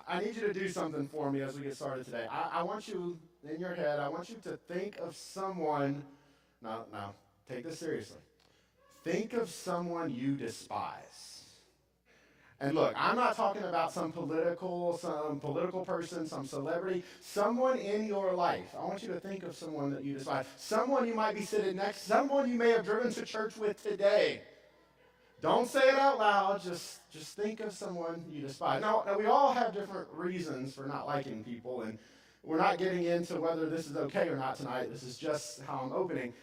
I need you to do something for me as we get started today. I want you, in your head, I want you to think of someone, now, take this seriously. Think of someone you despise. And look, I'm not talking about some political person, some celebrity, someone in your life. I want you to think of someone that you despise. Someone you might be sitting next, someone you may have driven to church with today. Don't say it out loud. Just think of someone you despise. Now, we all have different reasons for not liking people, and we're not getting into whether this is okay or not tonight. This is just how I'm opening.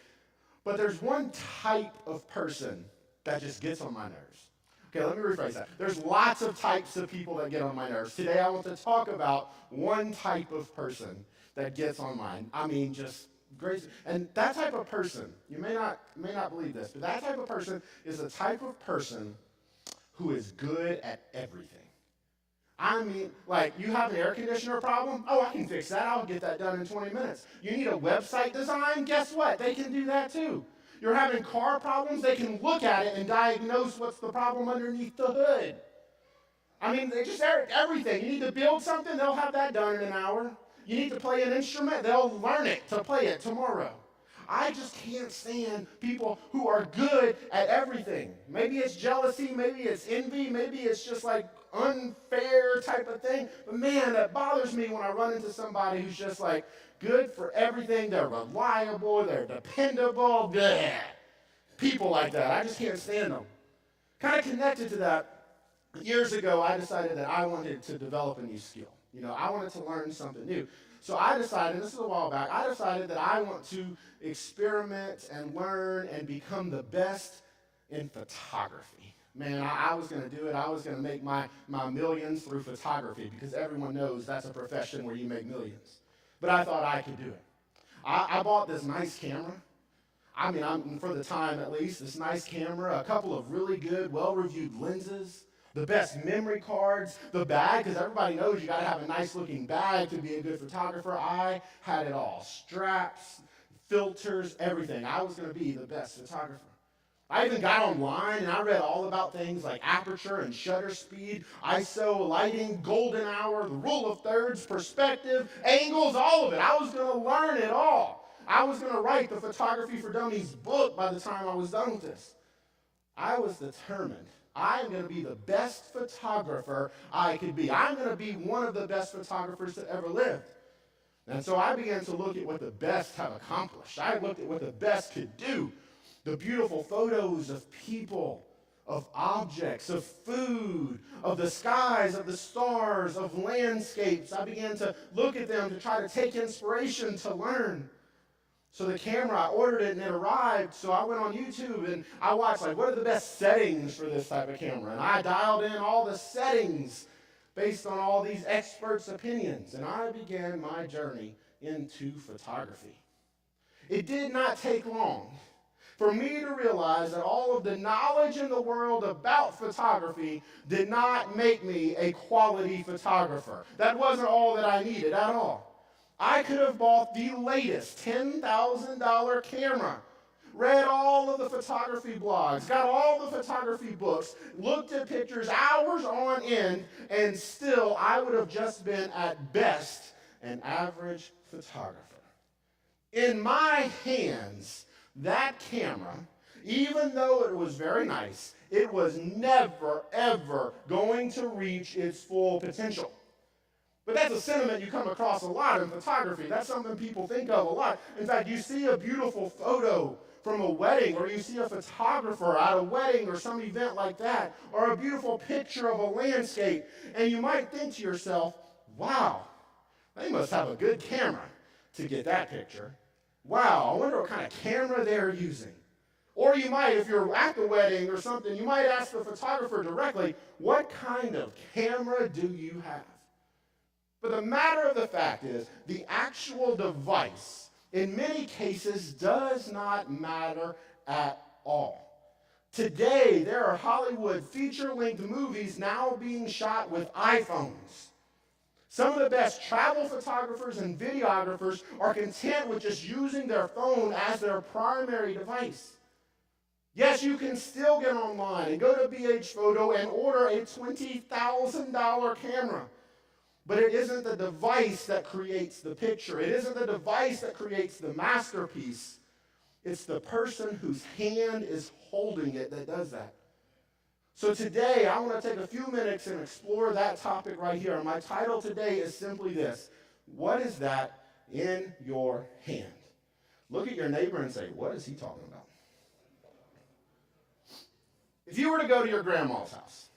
But there's one type of person that just gets on my nerves. Okay, let me rephrase that. There's lots of types of people that get on my nerves. Today, I want to talk about one type of person that gets on mine. I mean, just grace. And that type of person, you may not believe this, but that type of person is the type of person who is good at everything. I mean, like, you have an air conditioner problem? Oh, I can fix that. I'll get that done in 20 minutes. You need a website design? Guess what? They can do that too. You're having car problems? They can look at it and diagnose what's the problem underneath the hood. I mean, they just everything. You need to build something? They'll have that done in an hour. You need to play an instrument? They'll learn it to play it tomorrow. I just can't stand people who are good at everything. Maybe it's jealousy, maybe it's envy, maybe it's just like unfair type of thing. But man, that bothers me when I run into somebody who's just like good for everything. They're reliable, they're dependable. Bleh. People like that, I just can't stand them. Kind of connected to that, years ago, I decided that I wanted to develop a new skill. You know, I wanted to learn something new. So I decided, this is a while back, I decided that I want to experiment and learn and become the best in photography. Man, I was going to do it. I was going to make my millions through photography because everyone knows that's a profession where you make millions. But I thought I could do it. I bought this nice camera. I mean, for the time at least, this nice camera, a couple of really good, well-reviewed lenses, the best memory cards, the bag, because everybody knows you got to have a nice-looking bag to be a good photographer. I had it all. Straps, filters, everything. I was going to be the best photographer. I even got online and I read all about things like aperture and shutter speed, ISO, lighting, golden hour, the rule of thirds, perspective, angles, all of it. I was going to learn it all. I was going to write the Photography for Dummies book by the time I was done with this. I was determined. I am going to be the best photographer I could be. I'm going to be one of the best photographers that ever lived. And so I began to look at what the best have accomplished. I looked at what the best could do. The beautiful photos of people, of objects, of food, of the skies, of the stars, of landscapes. I began to look at them to try to take inspiration to learn. So the camera, I ordered it and it arrived, so I went on YouTube and I watched, like, what are the best settings for this type of camera? And I dialed in all the settings based on all these experts' opinions, and I began my journey into photography. It did not take long for me to realize that all of the knowledge in the world about photography did not make me a quality photographer. That wasn't all that I needed at all. I could have bought the latest $10,000 camera, read all of the photography blogs, got all the photography books, looked at pictures hours on end, and still I would have just been at best an average photographer. In my hands, that camera, even though it was very nice, it was never, ever going to reach its full potential. But that's a sentiment you come across a lot in photography. That's something people think of a lot. In fact, you see a beautiful photo from a wedding, or you see a photographer at a wedding or some event like that, or a beautiful picture of a landscape, and you might think to yourself, wow, they must have a good camera to get that picture. Wow, I wonder what kind of camera they're using. Or you might, if you're at the wedding or something, you might ask the photographer directly, what kind of camera do you have? But the matter of the fact is, the actual device, in many cases, does not matter at all. Today, there are Hollywood feature-length movies now being shot with iPhones. Some of the best travel photographers and videographers are content with just using their phone as their primary device. Yes, you can still get online and go to BH Photo and order a $20,000 camera. But it isn't the device that creates the picture. It isn't the device that creates the masterpiece. It's the person whose hand is holding it that does that. So today, I want to take a few minutes and explore that topic right here. And my title today is simply this: what is that in your hand? Look at your neighbor and say, what is he talking about? If you were to go to your grandma's house,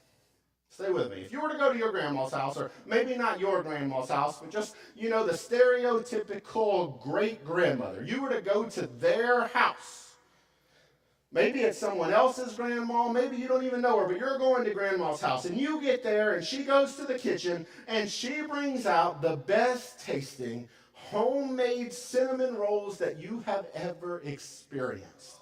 stay with me. If you were to go to your grandma's house, or maybe not your grandma's house, but just, the stereotypical great-grandmother, you were to go to their house. Maybe it's someone else's grandma, maybe you don't even know her, but you're going to grandma's house, and you get there, and she goes to the kitchen, and she brings out the best-tasting homemade cinnamon rolls that you have ever experienced.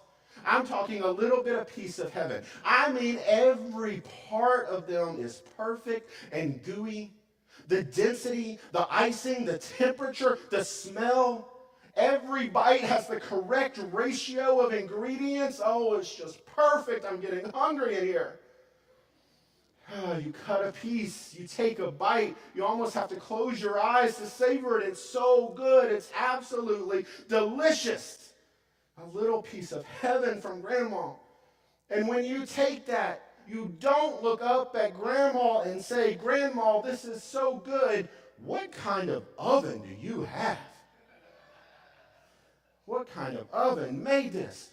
I'm talking a little bit of piece of heaven. I mean, every part of them is perfect and gooey. The density, the icing, the temperature, the smell. Every bite has the correct ratio of ingredients. Oh, it's just perfect. I'm getting hungry in here. You cut a piece, you take a bite, you almost have to close your eyes to savor it. It's so good. It's absolutely delicious. A little piece of heaven from Grandma. And when you take that, you don't look up at Grandma and say, Grandma, this is so good. What kind of oven do you have? What kind of oven made this?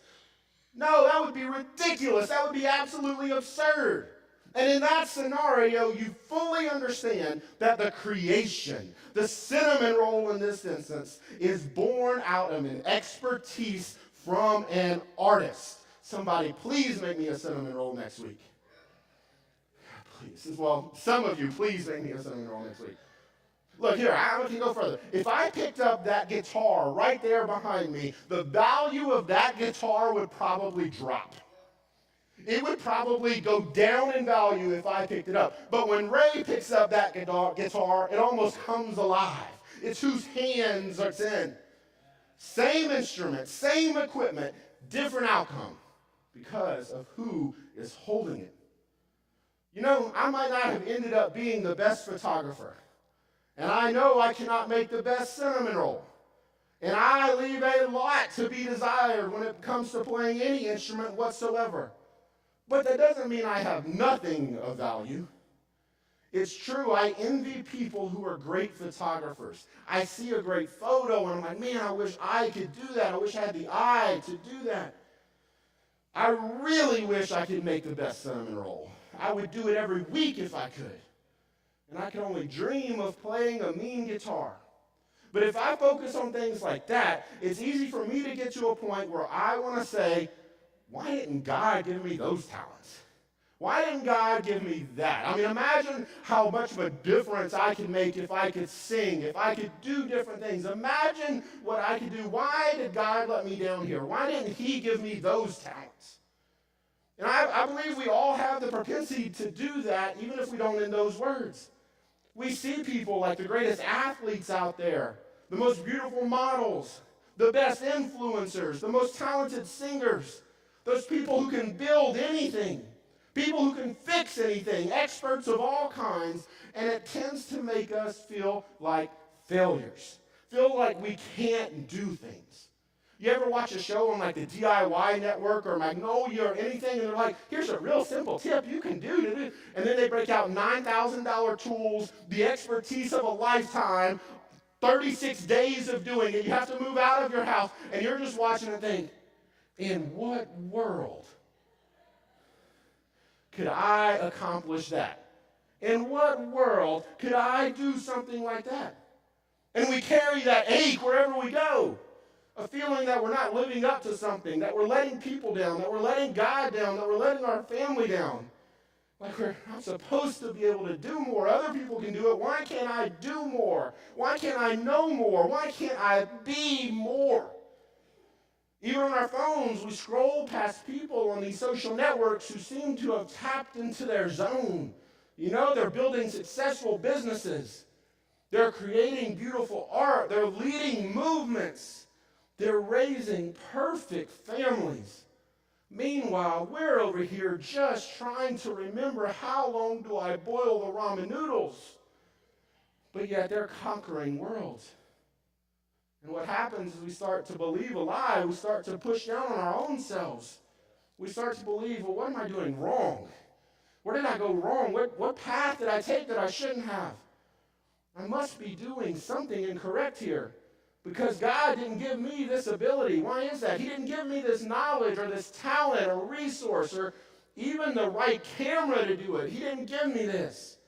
No, that would be ridiculous. That would be absolutely absurd. And in that scenario, you fully understand that the creation, the cinnamon roll in this instance, is born out of an expertise from an artist. Somebody, please make me a cinnamon roll next week. Please. Well, some of you, please make me a cinnamon roll next week. Look here, I can go further. If I picked up that guitar right there behind me, the value of that guitar would probably drop. It would probably go down in value if I picked it up. But when Ray picks up that guitar, it almost comes alive. It's whose hands it's in. Same instrument, same equipment, different outcome because of who is holding it. I might not have ended up being the best photographer. And I know I cannot make the best cinnamon roll. And I leave a lot to be desired when it comes to playing any instrument whatsoever. But that doesn't mean I have nothing of value. It's true, I envy people who are great photographers. I see a great photo and I'm like, man, I wish I could do that. I wish I had the eye to do that. I really wish I could make the best cinnamon roll. I would do it every week if I could. And I can only dream of playing a mean guitar. But if I focus on things like that, it's easy for me to get to a point where I want to say, why didn't God give me those talents? Why didn't God give me that? I mean, imagine how much of a difference I could make if I could sing, if I could do different things. Imagine what I could do. Why did God let me down here? Why didn't he give me those talents? And I believe we all have the propensity to do that, even if we don't in those words. We see people like the greatest athletes out there, the most beautiful models, the best influencers, the most talented singers, those people who can build anything, people who can fix anything, experts of all kinds, and it tends to make us feel like failures, feel like we can't do things. You ever watch a show on like the DIY Network or Magnolia or anything, and they're like, here's a real simple tip you can do, and then they break out $9,000 tools, the expertise of a lifetime, 36 days of doing it. You have to move out of your house, and you're just watching and think, in what world could I accomplish that? In what world could I do something like that? And we carry that ache wherever we go. A feeling that we're not living up to something, that we're letting people down, that we're letting God down, that we're letting our family down. Like I'm supposed to be able to do more. Other people can do it. Why can't I do more? Why can't I know more? Why can't I be more? Even on our phones, we scroll past people on these social networks who seem to have tapped into their zone. They're building successful businesses. They're creating beautiful art. They're leading movements. They're raising perfect families. Meanwhile, we're over here just trying to remember how long do I boil the ramen noodles. but yet they're conquering worlds. And what happens is we start to believe a lie. We start to push down on our own selves. We start to believe, well, what am I doing wrong? Where did I go wrong? What path did I take that I shouldn't have? I must be doing something incorrect here because God didn't give me this ability. Why is that? He didn't give me this knowledge or this talent or resource or even the right camera to do it. He didn't give me this.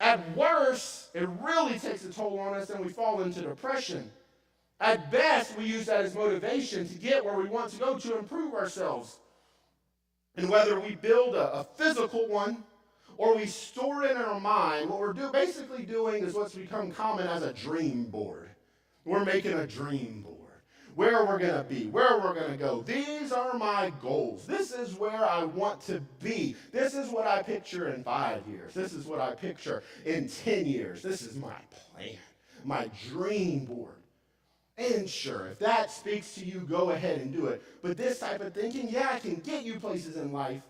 At worst, it really takes a toll on us and we fall into depression. At best, we use that as motivation to get where we want to go to improve ourselves. And whether we build a physical one or we store it in our mind, what we're basically doing is what's become common as a dream board. We're making a dream board. Where we're going to be, where we're going to go. These are my goals. This is where I want to be. This is what I picture in 5 years. This is what I picture in 10 years. This is my plan, my dream board. And sure, if that speaks to you, go ahead and do it. But this type of thinking, yeah, it can get you places in life,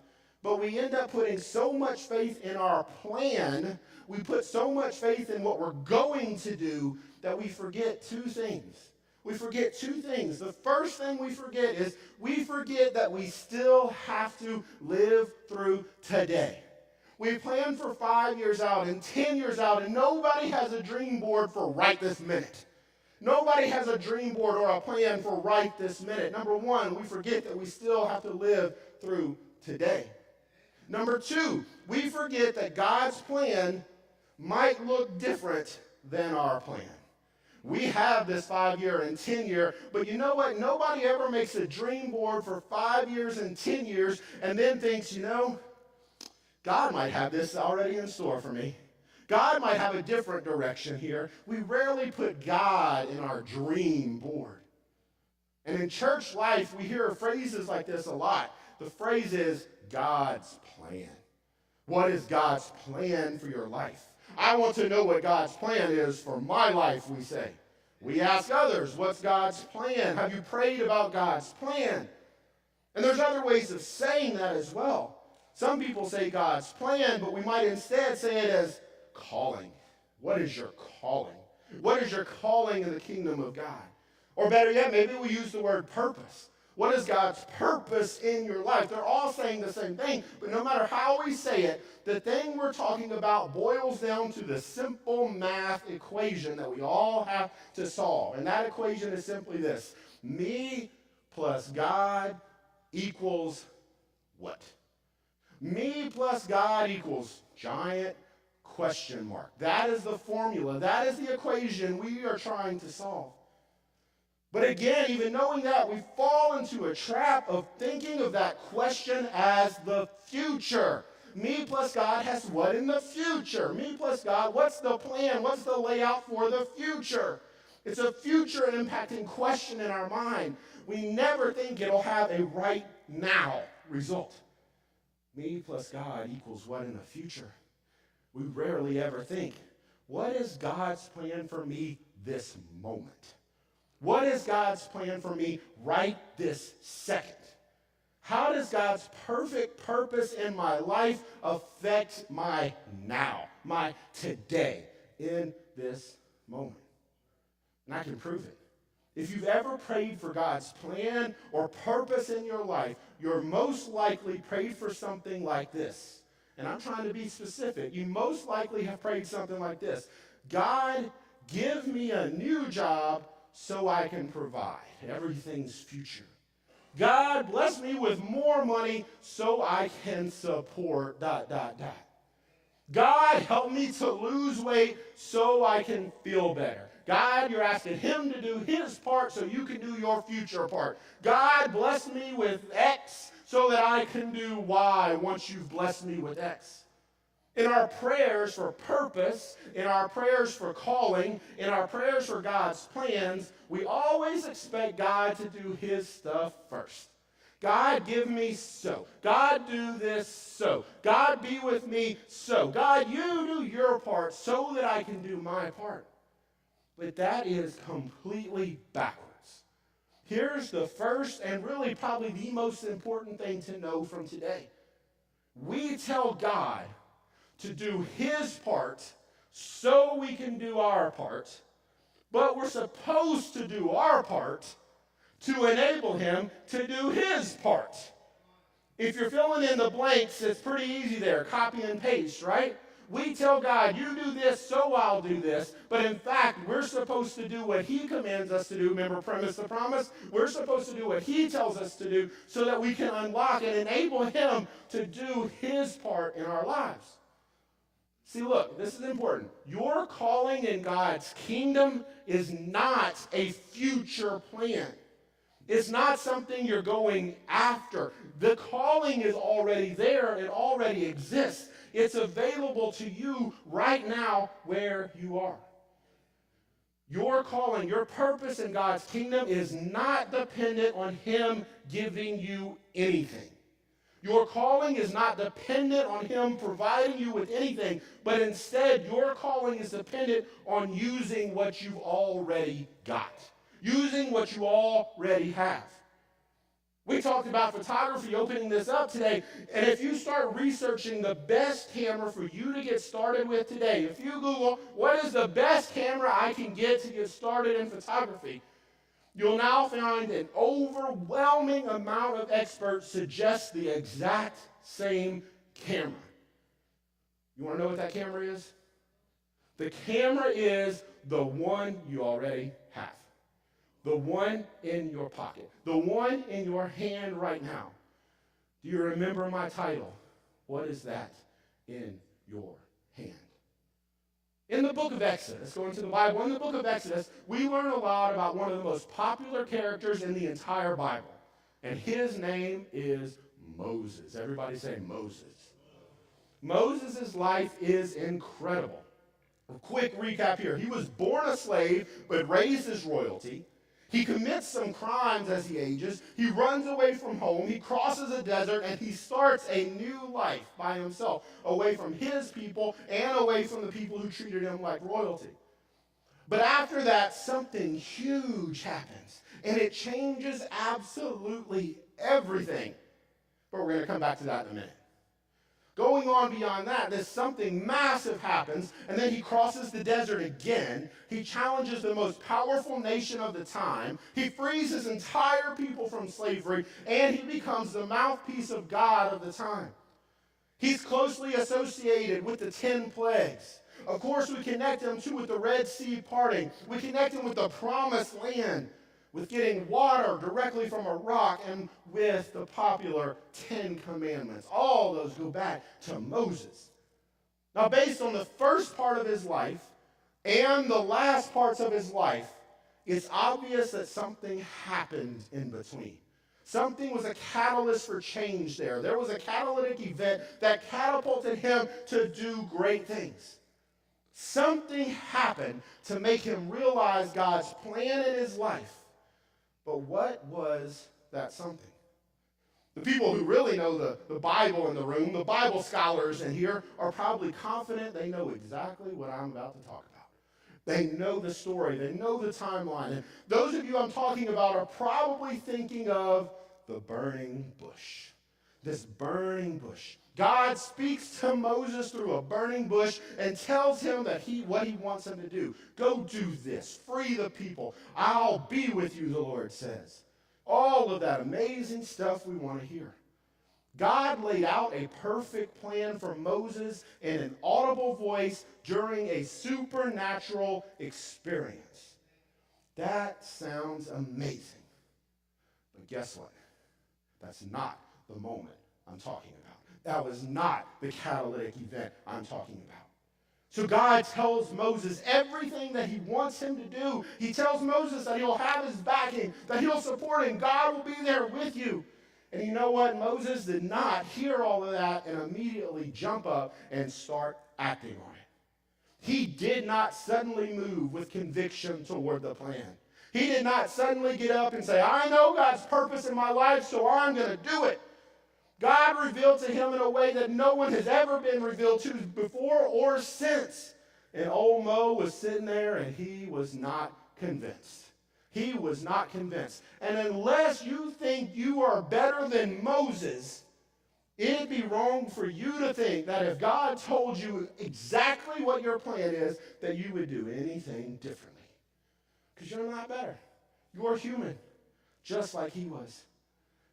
but we end up putting so much faith in our plan, we put so much faith in what we're going to do that we forget two things. We forget two things. The first thing we forget is we forget that we still have to live through today. We plan for 5 years out and 10 years out, and nobody has a dream board for right this minute. Nobody has a dream board or a plan for right this minute. Number one, we forget that we still have to live through today. Number two, we forget that God's plan might look different than our plan. We have this 5-year and 10-year, but you know what? Nobody ever makes a dream board for 5 years and 10 years and then thinks, God might have this already in store for me. God might have a different direction here. We rarely put God in our dream board. And in church life, we hear phrases like this a lot. The phrase is God's plan. What is God's plan for your life? I want to know what God's plan is for my life, we say. We ask others, what's God's plan? Have you prayed about God's plan? And there's other ways of saying that as well. Some people say God's plan, but we might instead say it as calling. What is your calling? What is your calling in the kingdom of God? Or better yet, maybe we use the word purpose. What is God's purpose in your life? They're all saying the same thing, but no matter how we say it, the thing we're talking about boils down to the simple math equation that we all have to solve. And that equation is simply this. Me plus God equals what? Me plus God equals giant question mark. That is the formula. That is the equation we are trying to solve. But again, even knowing that, we fall into a trap of thinking of that question as the future. Me plus God has what in the future? Me plus God, what's the plan? What's the layout for the future? It's a future impacting question in our mind. We never think it'll have a right now result. Me plus God equals what in the future? We rarely ever think, what is God's plan for me this moment? What is God's plan for me right this second? How does God's perfect purpose in my life affect my now, my today, in this moment? And I can prove it. If you've ever prayed for God's plan or purpose in your life, you're most likely prayed for something like this. And I'm trying to be specific. You most likely have prayed something like this. God, give me a new job so I can provide. Everything's future. God, bless me with more money so I can support ... God, help me to lose weight so I can feel better. God, you're asking him to do his part so you can do your future part. God, bless me with X so that I can do Y once you've blessed me with X. In our prayers for purpose, in our prayers for calling, in our prayers for God's plans, we always expect God to do his stuff first. God, give me so. God, do this so. God, be with me so. God, you do your part so that I can do my part. But that is completely backwards. Here's the first and really probably the most important thing to know from today. We tell God to do his part so we can do our part, but we're supposed to do our part to enable him to do his part. If you're filling in the blanks, it's pretty easy there, copy and paste, right? We tell God, you do this, so I'll do this. But in fact, we're supposed to do what he commands us to do. Remember, premise the promise? We're supposed to do what he tells us to do so that we can unlock and enable him to do his part in our lives. See, look, this is important. Your calling in God's kingdom is not a future plan. It's not something you're going after. The calling is already there. It already exists. It's available to you right now where you are. Your calling, your purpose in God's kingdom is not dependent on him giving you anything. Your calling is not dependent on him providing you with anything, but instead your calling is dependent on using what you've already got. Using what you already have. We talked about photography opening this up today, and if you start researching the best camera for you to get started with today, if you Google, what is the best camera I can get to get started in photography, you'll now find an overwhelming amount of experts suggest the exact same camera. You want to know what that camera is? The camera is the one you already have. The one in your pocket. The one in your hand right now. Do you remember my title? What is that in your hand? In the book of Exodus, going to the Bible, in the book of Exodus, we learn a lot about one of the most popular characters in the entire Bible. And his name is Moses. Everybody say Moses. Moses' life is incredible. A quick recap here. He was born a slave, but raised as royalty. He commits some crimes as he ages. He runs away from home. He crosses a desert, and he starts a new life by himself, away from his people and away from the people who treated him like royalty. But after that, something huge happens, and it changes absolutely everything. But we're going to come back to that in a minute. Going on beyond that, there's something massive happens, and then he crosses the desert again. He challenges the most powerful nation of the time. He frees his entire people from slavery, and he becomes the mouthpiece of God of the time. He's closely associated with the 10 plagues. Of course, we connect him too with the Red Sea parting. We connect him with the promised land, with getting water directly from a rock, and with the popular 10 Commandments. All those go back to Moses. Now, based on the first part of his life and the last parts of his life, it's obvious that something happened in between. Something was a catalyst for change there. There was a catalytic event that catapulted him to do great things. Something happened to make him realize God's plan in his life. But what was that something? The people who really know the Bible in the room, the Bible scholars in here, are probably confident they know exactly what I'm about to talk about. They know the story. They know the timeline. And those of you I'm talking about are probably thinking of the burning bush. This burning bush. God speaks to Moses through a burning bush and tells him that what he wants him to do. Go do this. Free the people. I'll be with you, the Lord says. All of that amazing stuff we want to hear. God laid out a perfect plan for Moses in an audible voice during a supernatural experience. That sounds amazing. But guess what? That's not the moment I'm talking about. That was not the catalytic event I'm talking about. So God tells Moses everything that he wants him to do. He tells Moses that he'll have his backing, that he'll support him. God will be there with you. And you know what? Moses did not hear all of that and immediately jump up and start acting on it. He did not suddenly move with conviction toward the plan. He did not suddenly get up and say, I know God's purpose in my life, so I'm going to do it. God revealed to him in a way that no one has ever been revealed to before or since. And old Mo was sitting there and he was not convinced. He was not convinced. And unless you think you are better than Moses, It'd be wrong for you to think that if God told you exactly what your plan is, that you would do anything differently. Because you're not better. You're human, just like he was.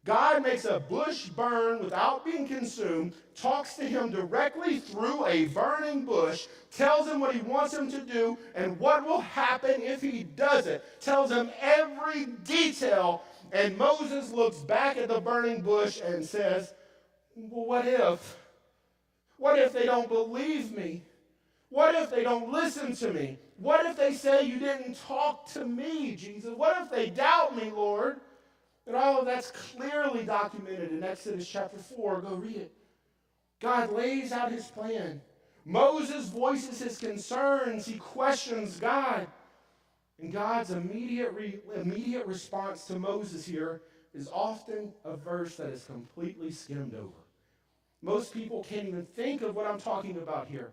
God makes a bush burn without being consumed, talks to him directly through a burning bush, tells him what he wants him to do and what will happen if he does it, tells him every detail, and Moses looks back at the burning bush and says, well, what if? What if they don't believe me? What if they don't listen to me? What if they say you didn't talk to me, Jesus? What if they doubt me, Lord? And all of that's clearly documented in Exodus chapter 4. Go read it. God lays out his plan. Moses voices his concerns. He questions God. And God's immediate response to Moses here is often a verse that is completely skimmed over. Most people can't even think of what I'm talking about here.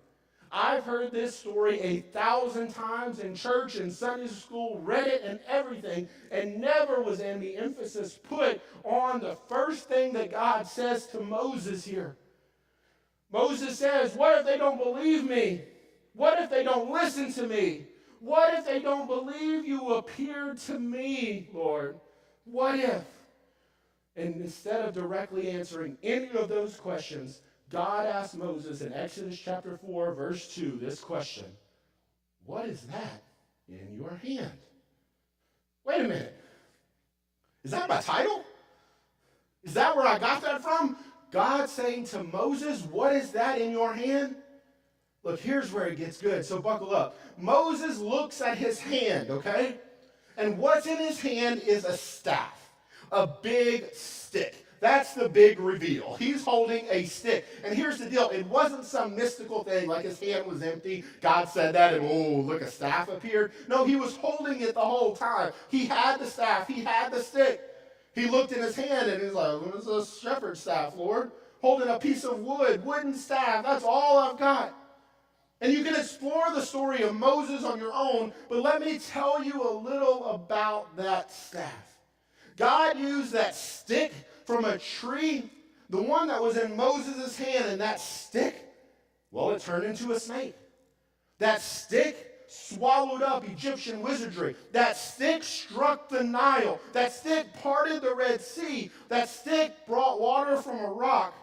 I've heard this story 1,000 times in church and Sunday school, read it and everything, and never was any emphasis put on the first thing that God says to Moses here. Moses says, what if they don't believe me? What if they don't listen to me? What if they don't believe you appeared to me, Lord? What if? And instead of directly answering any of those questions, God asked Moses in Exodus chapter 4, verse 2, this question: what is that in your hand? Wait a minute. Is that my title? Is that where I got that from? God saying to Moses, what is that in your hand? Look, here's where it gets good, so buckle up. Moses looks at his hand, okay? And what's in his hand is a staff, a big stick. That's the big reveal. He's holding a stick. And here's the deal. It wasn't some mystical thing like his hand was empty. God said that and, oh, look, a staff appeared. No, he was holding it the whole time. He had the staff. He had the stick. He looked in his hand and he's like, what is a shepherd's staff, Lord? Holding a piece of wood, wooden staff. That's all I've got. And you can explore the story of Moses on your own, but let me tell you a little about that staff. God used that stick from a tree, the one that was in Moses' hand, and that stick, well, it turned into a snake. That stick swallowed up Egyptian wizardry. That stick struck the Nile. That stick parted the Red Sea. That stick brought water from a rock.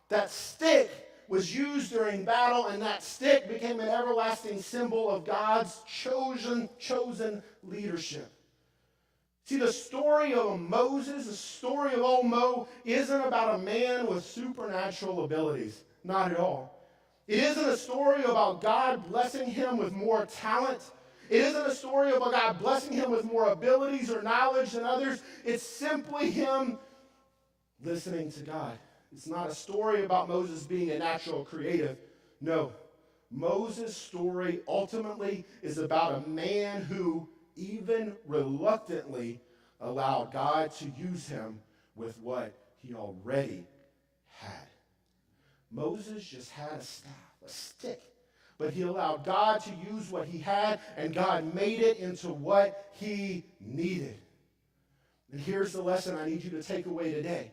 That stick was used during battle, and that stick became an everlasting symbol of God's chosen leadership. See, the story of Moses, the story of old Mo, isn't about a man with supernatural abilities. Not at all. It isn't a story about God blessing him with more talent. It isn't a story about God blessing him with more abilities or knowledge than others. It's simply him listening to God. It's not a story about Moses being a natural creative. No. Moses' story ultimately is about a man who, even reluctantly, allowed God to use him with what he already had. Moses just had a staff, a stick, but he allowed God to use what he had, and God made it into what he needed. And here's the lesson I need you to take away today.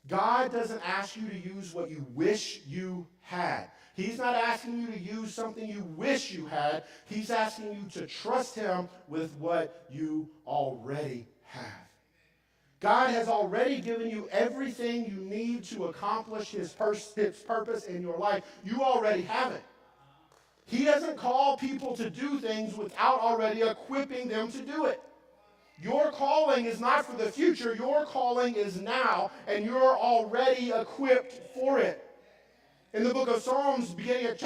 God doesn't ask you to use what you wish you had. He's not asking you to use something you wish you had. He's asking you to trust him with what you already have. God has already given you everything you need to accomplish his purpose in your life. You already have it. He doesn't call people to do things without already equipping them to do it. Your calling is not for the future. Your calling is now, and you're already equipped for it. In the book of Psalms, beginning at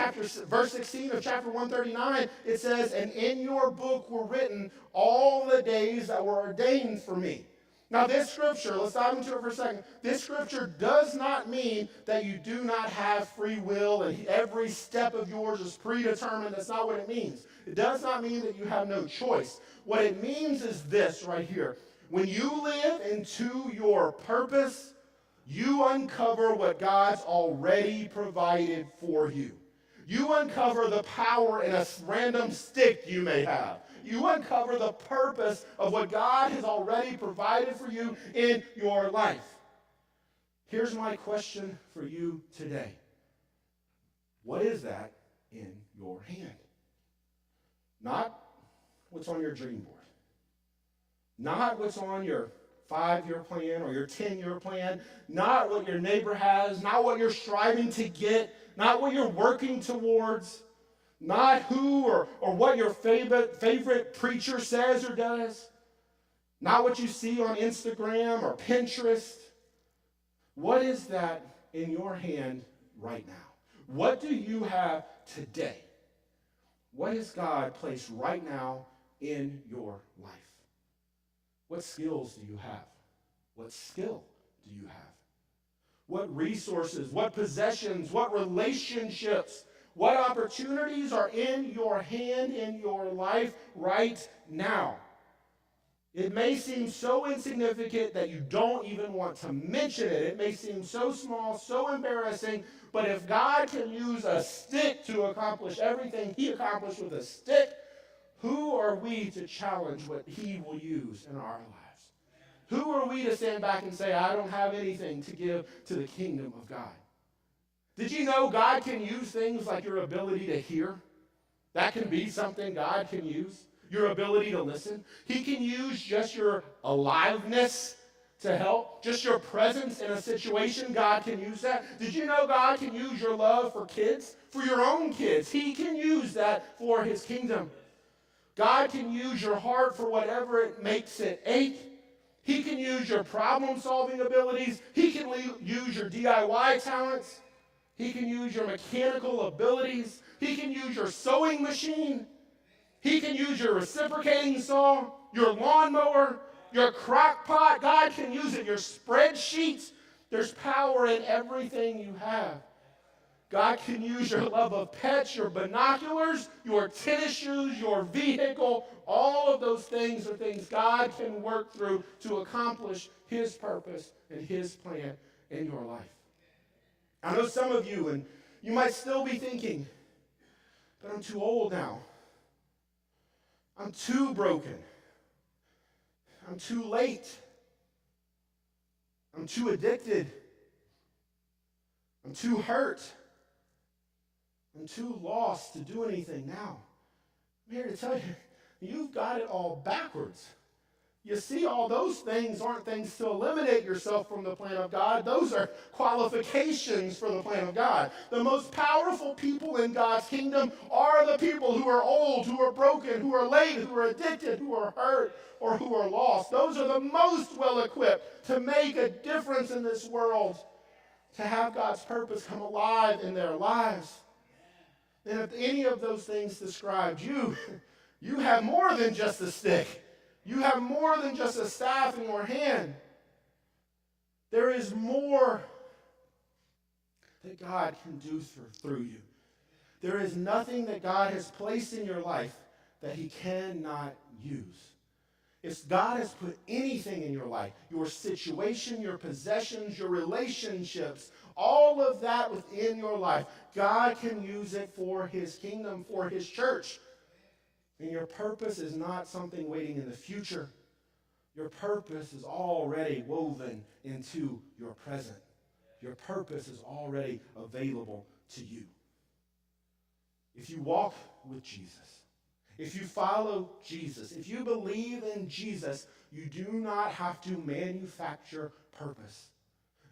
verse 16 of chapter 139, it says, and in your book were written all the days that were ordained for me. Now this scripture, let's dive into it for a second. This scripture does not mean that you do not have free will and every step of yours is predetermined. That's not what it means. It does not mean that you have no choice. What it means is this right here. When you live into your purpose, you uncover what God's already provided for you. You uncover the power in a random stick you may have. You uncover the purpose of what God has already provided for you in your life. Here's my question for you today. What is that in your hand? Not what's on your dream board. Not what's on your 5-year plan or your 10-year plan. Not what your neighbor has. Not what you're striving to get. Not what you're working towards. Not who or what your favorite preacher says or does. Not what you see on Instagram or Pinterest. What is that in your hand right now? What do you have today? What has God placed right now in your life? What skills do you have? What skill do you have? What resources, what possessions, what relationships, what opportunities are in your hand, in your life right now? It may seem so insignificant that you don't even want to mention it. It may seem so small, so embarrassing, but if God can use a stick to accomplish everything he accomplished with a stick, who are we to challenge what he will use in our lives? Who are we to stand back and say, I don't have anything to give to the kingdom of God? Did you know God can use things like your ability to hear? That can be something God can use. Your ability to listen. He can use just your aliveness to help. Just your presence in a situation, God can use that. Did you know God can use your love for kids? For your own kids. He can use that for his kingdom. God can use your heart for whatever it makes it ache. He can use your problem-solving abilities. He can use your DIY talents. He can use your mechanical abilities. He can use your sewing machine. He can use your reciprocating saw, your lawnmower, your crock pot. God can use it, your spreadsheets. There's power in everything you have. God can use your love of pets, your binoculars, your tennis shoes, your vehicle. All of those things are things God can work through to accomplish his purpose and his plan in your life. I know some of you, and you might still be thinking, but I'm too old now. I'm too broken. I'm too late. I'm too addicted. I'm too hurt. I'm too lost to do anything now. I'm here to tell you, you've got it all backwards. You see, all those things aren't things to eliminate yourself from the plan of God. Those are qualifications for the plan of God. The most powerful people in God's kingdom are the people who are old, who are broken, who are late, who are addicted, who are hurt, or who are lost. Those are the most well-equipped to make a difference in this world, to have God's purpose come alive in their lives. And if any of those things described you, you have more than just a stick. You have more than just a staff in your hand. There is more that God can do through you. There is nothing that God has placed in your life that he cannot use. If God has put anything in your life, your situation, your possessions, your relationships, all of that within your life, God can use it for his kingdom, for his church. And your purpose is not something waiting in the future. Your purpose is already woven into your present. Your purpose is already available to you. If you walk with Jesus, if you follow Jesus, if you believe in Jesus, you do not have to manufacture purpose.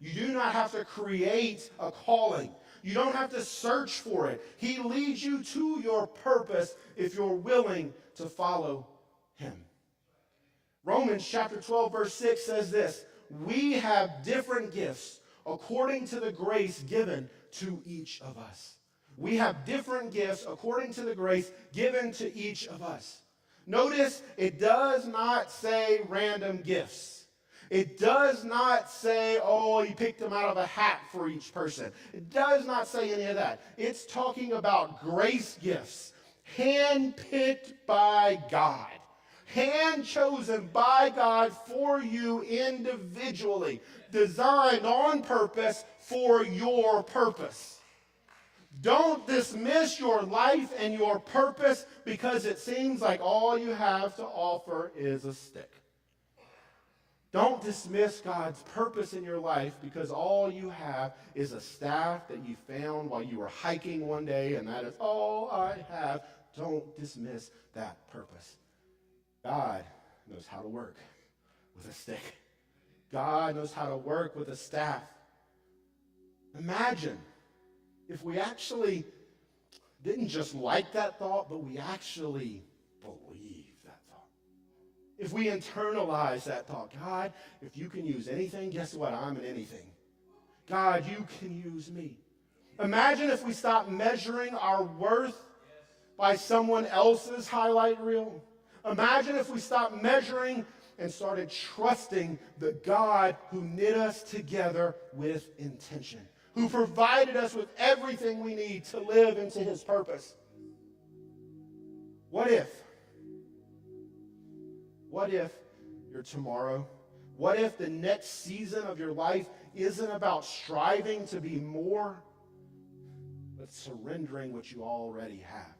You do not have to create a calling. You don't have to search for it. He leads you to your purpose if you're willing to follow him. Romans chapter 12, verse 6 says this: we have different gifts according to the grace given to each of us. We have different gifts according to the grace given to each of us. Notice it does not say random gifts. It does not say, oh, you picked them out of a hat for each person. It does not say any of that. It's talking about grace gifts, handpicked by God, hand-chosen by God for you individually, designed on purpose for your purpose. Don't dismiss your life and your purpose because it seems like all you have to offer is a stick. Don't dismiss God's purpose in your life because all you have is a staff that you found while you were hiking one day, and that is all I have. Don't dismiss that purpose. God knows how to work with a stick. God knows how to work with a staff. Imagine if we actually didn't just like that thought, but we actually believe that thought. If we internalize that thought, God, if you can use anything, guess what? I'm an anything. God, you can use me. Imagine if we stopped measuring our worth by someone else's highlight reel. Imagine if we stopped measuring and started trusting the God who knit us together with intention, who provided us with everything we need to live into his purpose. What if your tomorrow, what if the next season of your life isn't about striving to be more, but surrendering what you already have?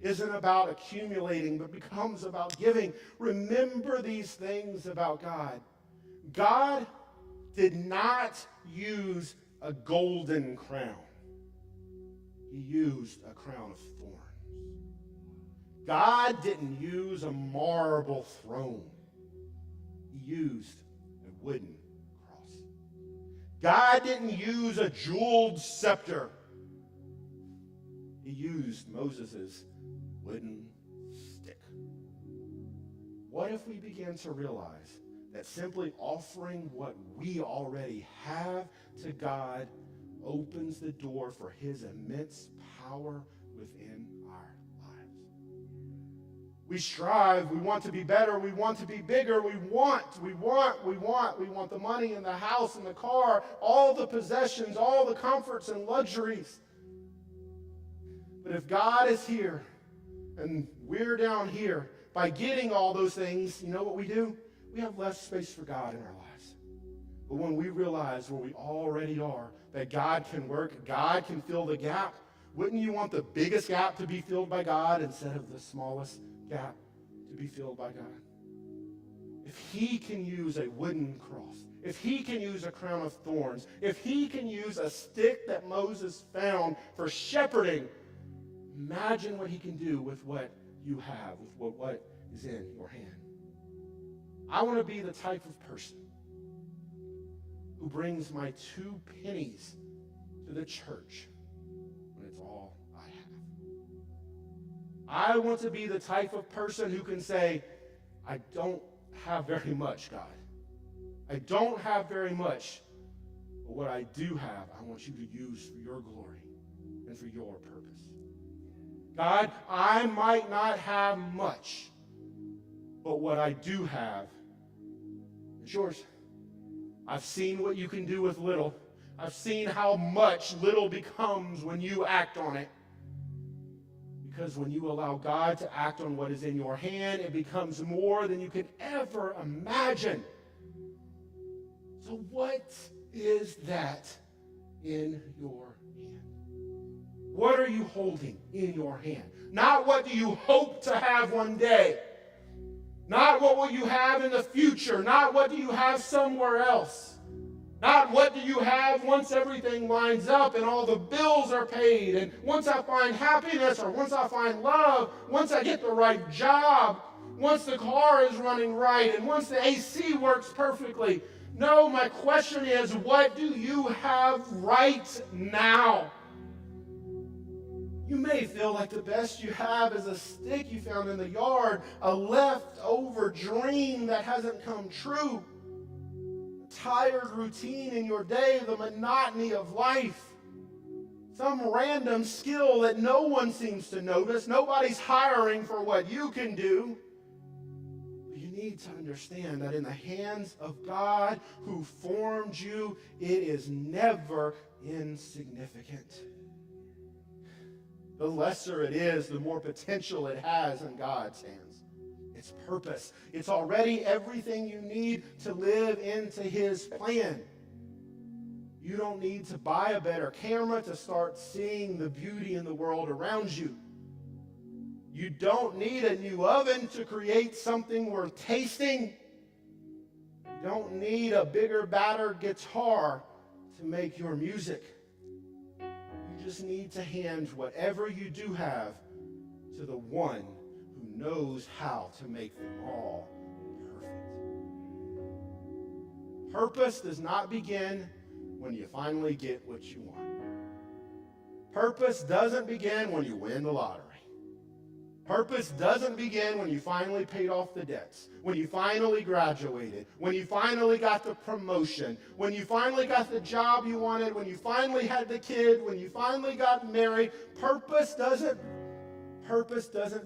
Isn't about accumulating, but becomes about giving. Remember these things about God. God did not use a golden crown. He used a crown of thorns. God didn't use a marble throne. He used a wooden cross. God didn't use a jeweled scepter. He used Moses' wooden stick. What if we began to realize that simply offering what we already have to God opens the door for his immense power within our lives? We strive, we want to be better, we want to be bigger, we want the money and the house and the car, all the possessions, all the comforts and luxuries. But if God is here, and we're down here, by getting all those things, you know what we do? We have less space for God in our lives. But when we realize where we already are, that God can work, God can fill the gap, wouldn't you want the biggest gap to be filled by God instead of the smallest gap to be filled by God? If he can use a wooden cross, if he can use a crown of thorns, if he can use a stick that Moses found for shepherding, imagine what he can do with what you have, with what is in your hand. I want to be the type of person who brings my 2 pennies to the church when it's all I have. I want to be the type of person who can say, I don't have very much, God. I don't have very much, but what I do have, I want you to use for your glory and for your purpose. God, I might not have much, but what I do have is yours. I've seen what you can do with little. I've seen how much little becomes when you act on it. Because when you allow God to act on what is in your hand, it becomes more than you can ever imagine. So what is that in your hand? What are you holding in your hand? Not what do you hope to have one day. Not what will you have in the future. Not what do you have somewhere else. Not what do you have once everything lines up and all the bills are paid, and once I find happiness, or once I find love, once I get the right job, once the car is running right, and once the AC works perfectly. No, my question is, what do you have right now? You may feel like the best you have is a stick you found in the yard, a leftover dream that hasn't come true, a tired routine in your day, the monotony of life, some random skill that no one seems to notice. Nobody's hiring for what you can do. You need to understand that in the hands of God who formed you, it is never insignificant. The lesser it is, the more potential it has in God's hands. It's purpose. It's already everything you need to live into his plan. You don't need to buy a better camera to start seeing the beauty in the world around you. You don't need a new oven to create something worth tasting. You You don't need a bigger, badder guitar to make your music. You just need to hand whatever you do have to the one who knows how to make them all perfect. Purpose does not begin when you finally get what you want. Purpose doesn't begin when you win the lottery. Purpose doesn't begin when you finally paid off the debts, when you finally graduated, when you finally got the promotion, when you finally got the job you wanted, when you finally had the kid, when you finally got married. Purpose doesn't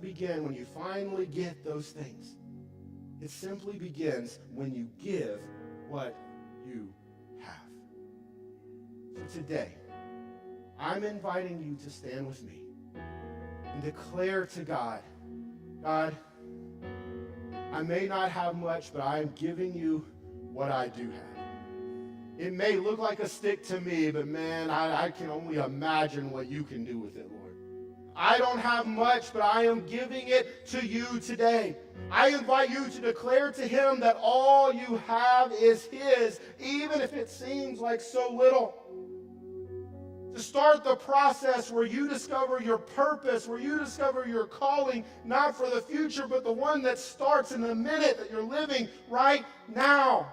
begin when you finally get those things. It simply begins when you give what you have. So today, I'm inviting you to stand with me and declare to God, God, I may not have much, but I am giving you what I do have. It may look like a stick to me, but man, I can only imagine what you can do with it, Lord. I don't have much, but I am giving it to you today. I invite you to declare to him that all you have is his, even if it seems like so little. To start the process where you discover your purpose, where you discover your calling, not for the future, but the one that starts in the minute that you're living right now.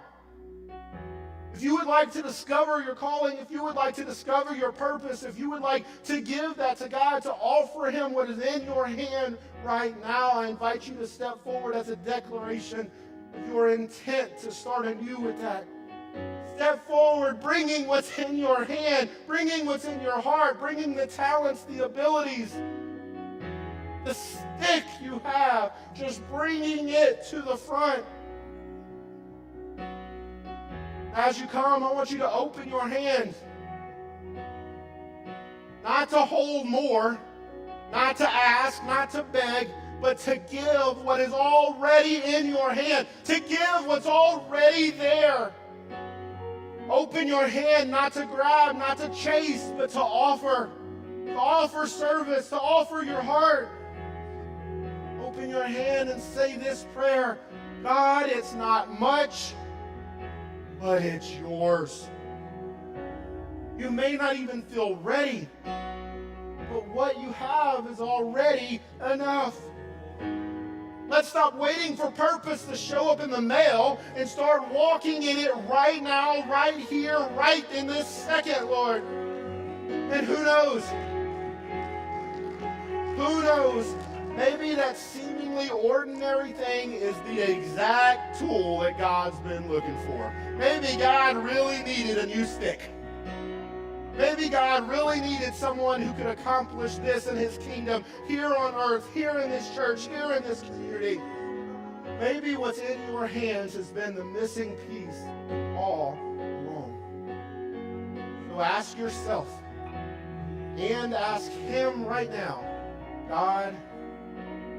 If you would like to discover your calling, if you would like to discover your purpose, if you would like to give that to God, to offer him what is in your hand right now, I invite you to step forward as a declaration of your intent to start anew with that. Step forward, bringing what's in your hand, bringing what's in your heart, bringing the talents, the abilities, the stick you have, just bringing it to the front. As you come, I want you to open your hand. Not to hold more, not to ask, not to beg, but to give what is already in your hand, to give what's already there. Open your hand, not to grab, not to chase, but to offer service, to offer your heart. Open your hand and say this prayer: God, it's not much, but it's yours. You may not even feel ready, but what you have is already enough. Let's stop waiting for purpose to show up in the mail and start walking in it right now, right here, right in this second, Lord. And who knows? Who knows? Maybe that seemingly ordinary thing is the exact tool that God's been looking for. Maybe God really needed a new stick. Maybe God really needed someone who could accomplish this in his kingdom here on earth, here in this church, here in this community. Maybe what's in your hands has been the missing piece all along. So ask yourself and ask him right now, God,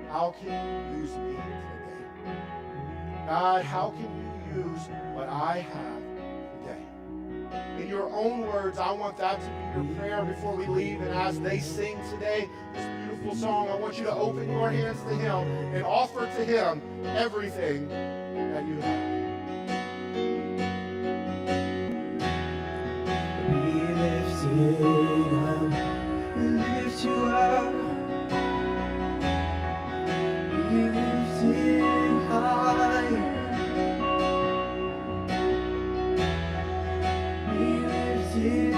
how can you use me today? God, how can you use what I have today? In your own words, I want that to be your prayer before we leave. And as they sing today, this beautiful song, I want you to open your hands to him and offer to him everything that you have. Be lifted up, we lift you up. Be lifted high. Be lifted